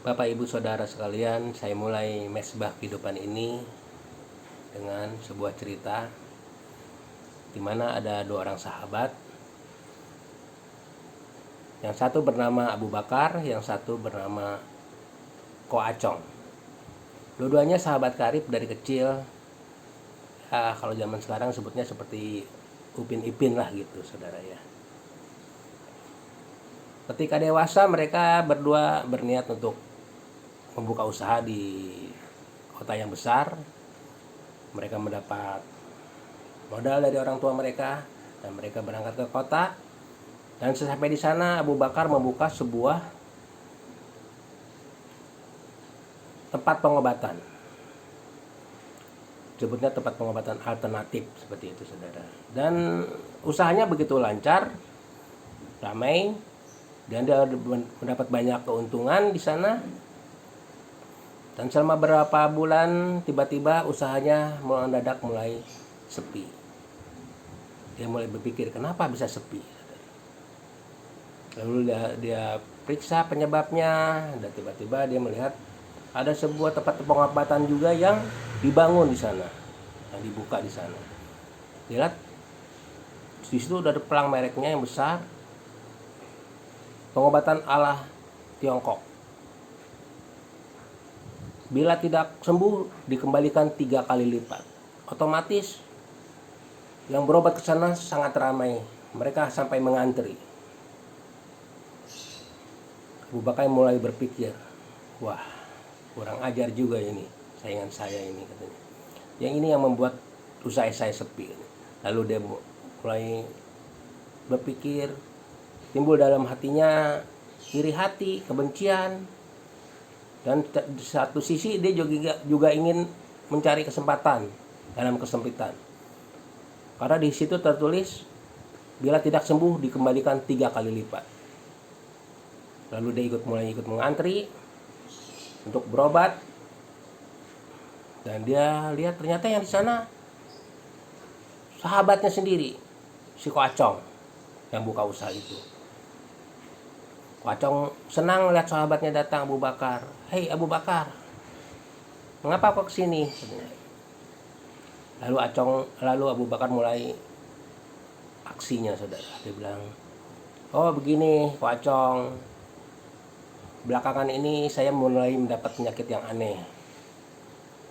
Bapak Ibu Saudara sekalian, saya mulai mesbah kehidupan ini dengan sebuah cerita di mana ada dua orang sahabat. Yang satu bernama Abu Bakar, yang satu bernama Ko Acong. Dua-duanya sahabat karib dari kecil. Ya, kalau zaman sekarang sebutnya seperti Upin Ipin lah gitu, saudara ya. Ketika dewasa, mereka berdua berniat untuk membuka usaha di kota yang besar. Mereka mendapat modal dari orang tua mereka dan mereka berangkat ke kota. Dan sesampai di sana, Abu Bakar membuka sebuah tempat pengobatan. Sebutnya tempat pengobatan alternatif seperti itu, saudara. Dan usahanya begitu lancar, ramai, dan dia mendapat banyak keuntungan di sana. Dan selama beberapa bulan tiba-tiba usahanya mendadak mulai sepi. Dia mulai berpikir kenapa bisa sepi. Lalu dia periksa penyebabnya dan tiba-tiba dia melihat ada sebuah tempat pengobatan juga yang dibangun di sana, yang dibuka di sana. Dia lihat di situ ada pelang mereknya yang besar, pengobatan ala Tiongkok. Bila tidak sembuh dikembalikan 3 kali lipat. Otomatis yang berobat ke sana sangat ramai. Mereka sampai mengantri. Abu Bakar mulai berpikir, wah, kurang ajar juga ini saingan saya ini, katanya. Yang ini yang membuat usaha saya sepi. Lalu dia mulai berpikir, timbul dalam hatinya iri hati, kebencian. Dan di satu sisi dia juga ingin mencari kesempatan dalam kesempitan. Karena di situ tertulis bila tidak sembuh dikembalikan 3 kali lipat. Lalu dia mulai ikut mengantri untuk berobat. Dan dia lihat ternyata yang di sana sahabatnya sendiri, si Ko Acong yang buka usaha itu. Ko Acong senang lihat sahabatnya datang, Abu Bakar. Hei Abu Bakar, mengapa kau kesini? Lalu Abu Bakar mulai aksinya, saudara. Dia bilang, oh begini Ko Acong, belakangan ini saya mulai mendapat penyakit yang aneh.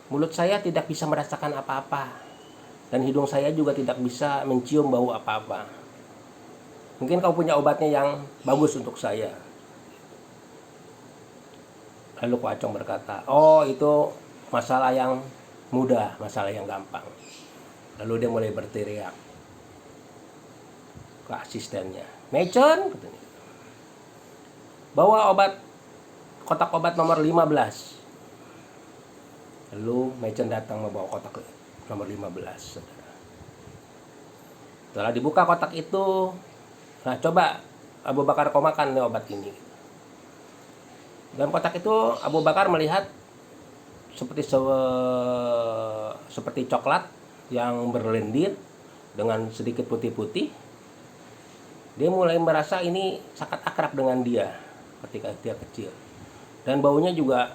Mulut saya tidak bisa merasakan apa-apa, dan hidung saya juga tidak bisa mencium bau apa-apa. Mungkin kau punya obatnya yang bagus untuk saya. Lalu Ko Acong berkata, oh itu masalah yang mudah, masalah yang gampang. Lalu dia mulai berteriak ke asistennya, Mecon, katanya, bawa kotak obat nomor 15. Lalu Mecon datang membawa kotak nomor 15, saudara. Setelah dibuka kotak itu, nah coba Abu Bakar kau makan nih obat ini. Dalam kotak itu Abu Bakar melihat seperti coklat yang berlendir dengan sedikit putih-putih. Dia mulai merasa ini sangat akrab dengan dia ketika dia kecil. Dan baunya juga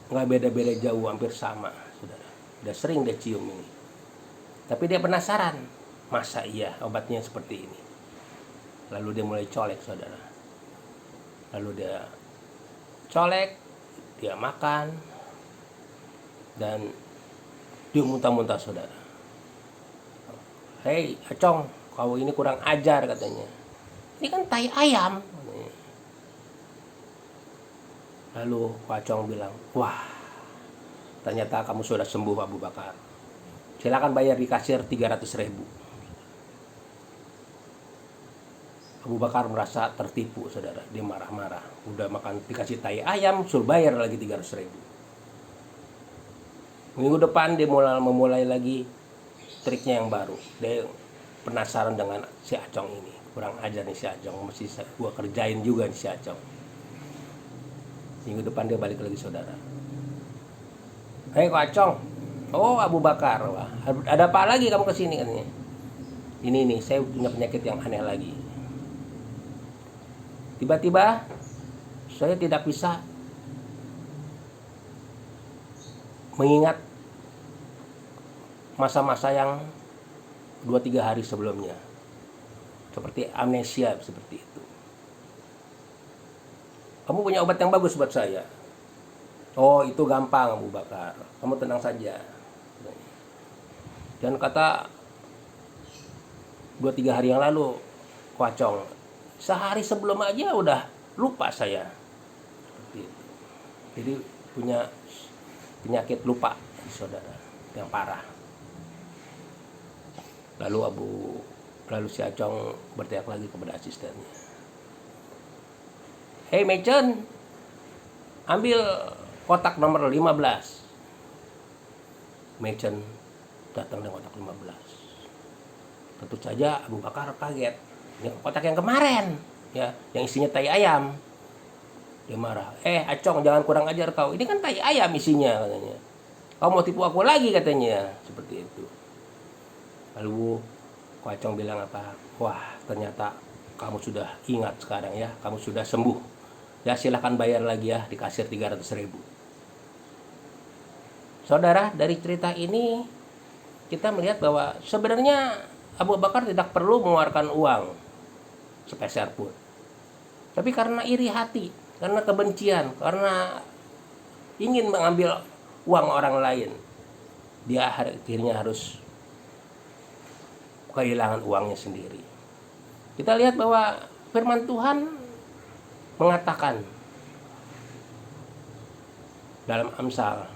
nggak beda-beda jauh, hampir sama, saudara. Udah sering dia cium ini. Tapi dia penasaran, masa iya obatnya seperti ini? Lalu dia mulai colek, saudara. Lalu dia colek, dia makan, dan dia muntah-muntah, saudara. Hei Acong, kau ini kurang ajar, katanya. Ini kan tai ayam. Lalu Ko Acong bilang, wah, ternyata kamu sudah sembuh Abu Bakar. Silakan bayar di kasir 300.000. Abu Bakar merasa tertipu, saudara. Dia marah-marah. Udah makan dikasih tai ayam, suruh bayar lagi 300.000. Minggu depan dia memulai lagi triknya yang baru. Dia penasaran dengan si Acong ini. Kurang ajar nih si Acong, mesti gua kerjain juga nih si Acong. Minggu depan dia balik lagi, saudara. Hei Ko Acong, oh Abu Bakar, wah, ada apa lagi kamu kesini, katanya. Ini nih, saya punya penyakit yang aneh lagi. Tiba-tiba saya tidak bisa mengingat masa-masa yang 2-3 hari sebelumnya, seperti amnesia seperti itu. Kamu punya obat yang bagus buat saya. Oh, itu gampang Abu Bakar, kamu tenang saja. Dan kata 2-3 hari yang lalu, Kwacong, sehari sebelum aja udah lupa saya. Seperti itu. Jadi punya penyakit lupa, saudara, yang parah. Lalu si Acong berteriak lagi kepada asistennya, "Hei Mecen, ambil kotak nomor 15. Mecen datang dengan kotak 15. Tentu saja Abu Bakar kaget. Ini kotak yang kemarin, ya, yang isinya tai ayam. Dia marah. Acong, jangan kurang ajar kau. Ini kan tai ayam isinya, katanya. Kau mau tipu aku lagi, katanya. Seperti itu. Lalu Acong bilang apa? Wah, ternyata kamu sudah ingat sekarang ya. Kamu sudah sembuh. Ya, silahkan bayar lagi ya di kasir 300.000. Saudara, dari cerita ini kita melihat bahwa sebenarnya Abu Bakar tidak perlu mengeluarkan uang sepeser pun. Tapi karena iri hati, karena kebencian, karena ingin mengambil uang orang lain, dia akhirnya harus kehilangan uangnya sendiri. Kita lihat bahwa firman Tuhan mengatakan dalam Amsal,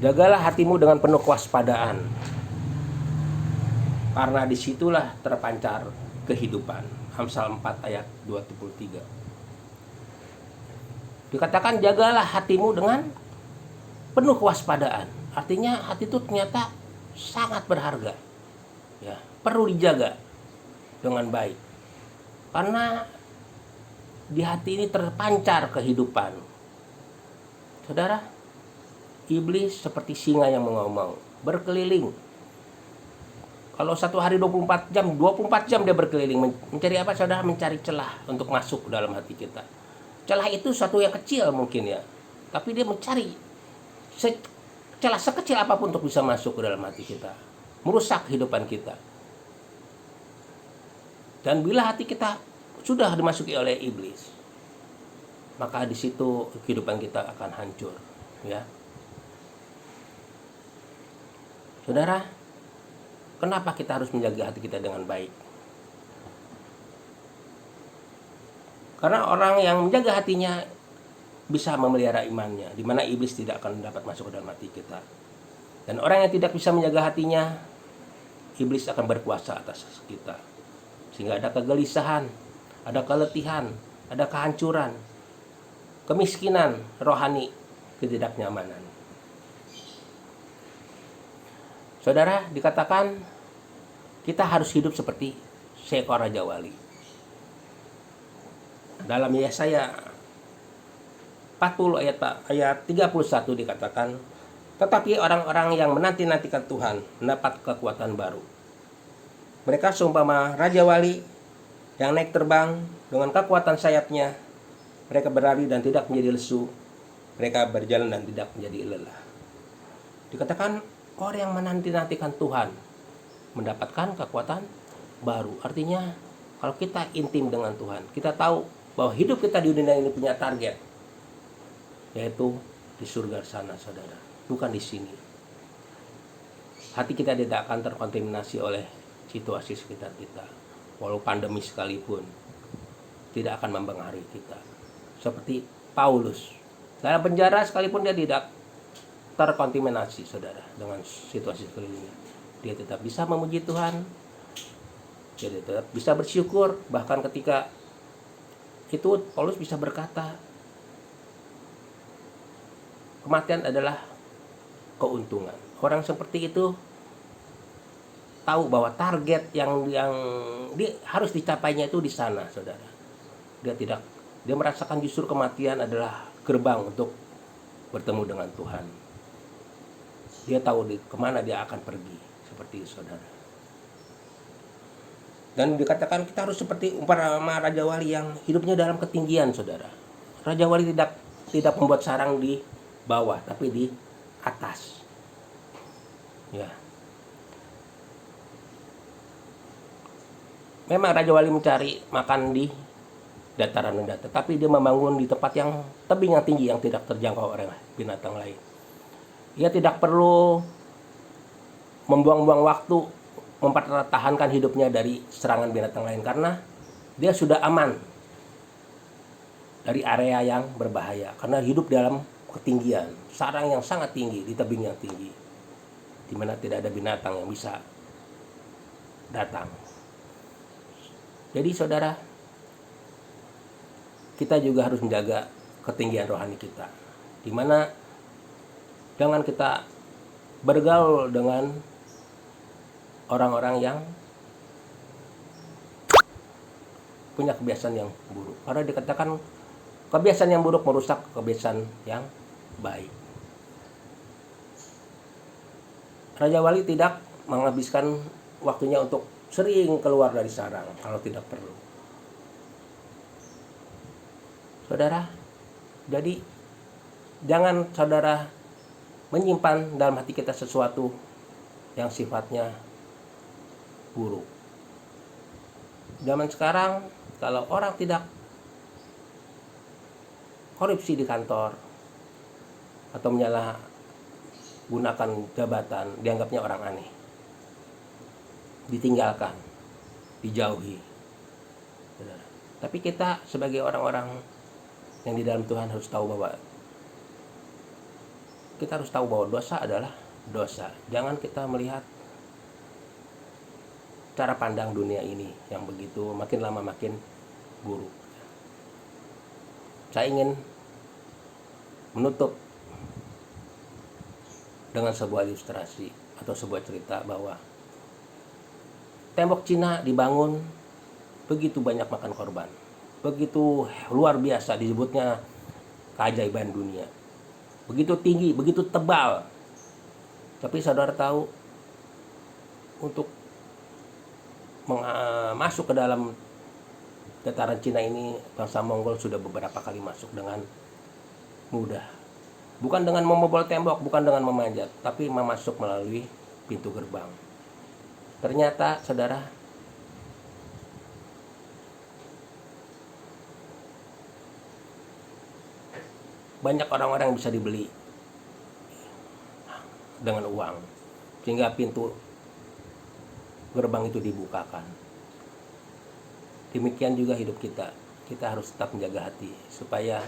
jagalah hatimu dengan penuh kewaspadaan, karena disitulah terpancar kehidupan. Amsal 4 ayat 23. Dikatakan jagalah hatimu dengan penuh kewaspadaan. Artinya hati itu ternyata sangat berharga, ya, perlu dijaga dengan baik, karena di hati ini terpancar kehidupan. Saudara, iblis seperti singa yang mengaum-ngaum, berkeliling. Kalau satu hari 24 jam dia berkeliling. Mencari apa, saudara? Mencari celah untuk masuk ke dalam hati kita. Celah itu suatu yang kecil mungkin ya, tapi dia mencari celah sekecil apapun untuk bisa masuk ke dalam hati kita, merusak kehidupan kita. Dan bila hati kita sudah dimasuki oleh iblis, maka di situ kehidupan kita akan hancur, ya. Saudara, kenapa kita harus menjaga hati kita dengan baik? Karena orang yang menjaga hatinya bisa memelihara imannya, di mana iblis tidak akan dapat masuk ke dalam hati kita. Dan orang yang tidak bisa menjaga hatinya, iblis akan berkuasa atas kita. Sehingga ada kegelisahan, ada keletihan, ada kehancuran, kemiskinan rohani, ketidaknyamanan. Saudara, dikatakan kita harus hidup seperti seekor raja wali. Dalam Yesaya 40 ayat 31 dikatakan, tetapi orang-orang yang menanti-nantikan Tuhan mendapat kekuatan baru. Mereka seumpama raja wali yang naik terbang dengan kekuatan sayapnya. Mereka berlari dan tidak menjadi lesu. Mereka berjalan dan tidak menjadi lelah. Dikatakan orang yang menanti-nantikan Tuhan mendapatkan kekuatan baru. Artinya kalau kita intim dengan Tuhan, kita tahu bahwa hidup kita di dunia ini punya target, yaitu di surga sana, saudara, bukan di sini. Hati kita tidak akan terkontaminasi oleh situasi sekitar kita, walau pandemi sekalipun tidak akan mempengaruhi kita. Seperti Paulus dalam penjara sekalipun dia tidak terkontaminasi, saudara, dengan situasi sekelilingnya. Dia tetap bisa memuji Tuhan, dia tetap bisa bersyukur. Bahkan ketika itu Paulus bisa berkata, kematian adalah keuntungan. Orang seperti itu tahu bahwa target yang harus dicapainya itu di sana, saudara. Dia merasakan justru kematian adalah gerbang untuk bertemu dengan Tuhan. Dia tahu kemana dia akan pergi, seperti itu, saudara. Dan dikatakan kita harus seperti umpama raja wali yang hidupnya dalam ketinggian, saudara. Raja wali tidak membuat sarang di bawah, tapi di atas. Ya. Memang Raja Wali mencari makan di dataran rendah, tetapi dia membangun di tempat yang tebing yang tinggi yang tidak terjangkau oleh binatang lain. Ia tidak perlu membuang-buang waktu mempertahankan hidupnya dari serangan binatang lain karena dia sudah aman dari area yang berbahaya karena hidup dalam ketinggian, sarang yang sangat tinggi di tebing yang tinggi, di mana tidak ada binatang yang bisa datang. Jadi saudara, kita juga harus menjaga ketinggian rohani kita, di mana jangan kita bergaul dengan orang-orang yang punya kebiasaan yang buruk. Karena dikatakan kebiasaan yang buruk merusak kebiasaan yang baik. Raja Wali tidak menghabiskan waktunya untuk sering keluar dari sarang kalau tidak perlu. Saudara, jadi jangan saudara menyimpan dalam hati kita sesuatu yang sifatnya buruk. Zaman sekarang kalau orang tidak korupsi di kantor atau menyalahgunakan jabatan, dianggapnya orang aneh, ditinggalkan, dijauhi. Tapi kita sebagai orang-orang yang di dalam Tuhan harus tahu bahwa dosa adalah dosa. Jangan kita melihat cara pandang dunia ini yang begitu makin lama makin buruk. Saya ingin menutup dengan sebuah ilustrasi atau sebuah cerita bahwa tembok Cina dibangun begitu banyak makan korban, begitu luar biasa, disebutnya keajaiban dunia, begitu tinggi, begitu tebal. Tapi saudara tahu, untuk masuk ke dalam dataran Cina ini, bangsa Mongol sudah beberapa kali masuk dengan mudah, bukan dengan membobol tembok, bukan dengan memanjat, tapi memasuk melalui pintu gerbang. Ternyata saudara, banyak orang-orang yang bisa dibeli dengan uang sehingga pintu gerbang itu dibukakan. Demikian juga hidup kita. Kita harus tetap menjaga hati supaya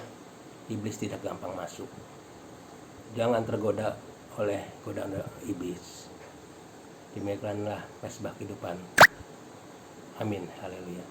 iblis tidak gampang masuk. Jangan tergoda oleh godaan iblis. Demikianlah mesbah kehidupan. Amin. Haleluya.